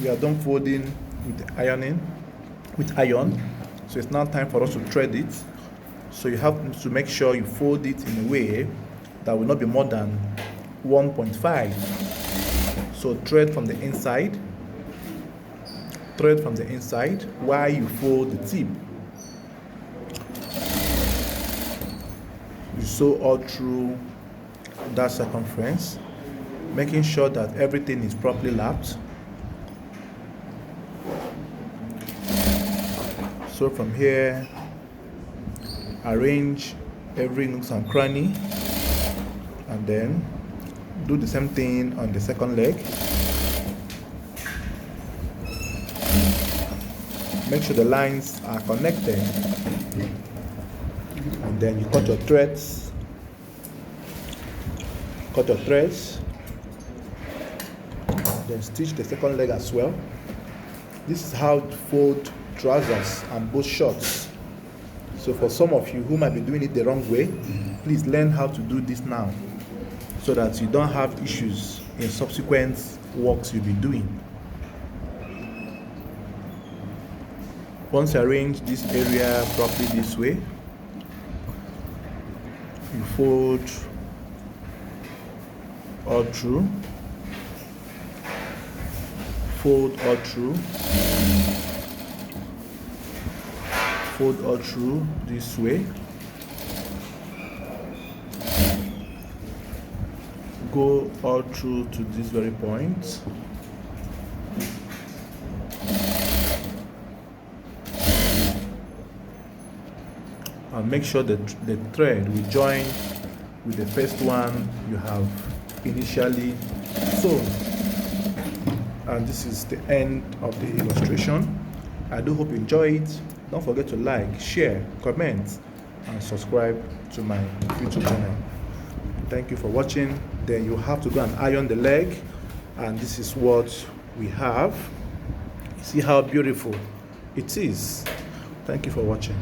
We are done folding with iron. So it's now time for us to thread it. So you have to make sure you fold it in a way that will not be more than 1.5. So thread from the inside while you fold the tip. You sew all through that circumference, making sure that everything is properly lapped. So from here, arrange every nook and cranny, and then do the same thing on the second leg. Make sure the lines are connected, and then you cut your threads. Then stitch the second leg as well. This is how to fold trousers and both shorts. So for some of you who might be doing it the wrong way, please learn how to do this now, so that you don't have issues in subsequent works you'll be doing. Once you arrange this area properly this way, you fold all through, fold all through this way, go all through to this very point, and make sure that the thread will join with the first one you have initially sewn. And this is the end of the illustration. I do hope you enjoy it. Don't forget to like, share, comment, and subscribe to my YouTube channel. Thank you for watching. Then you have to go and iron the leg, and this is what we have. See how beautiful it is. Thank you for watching.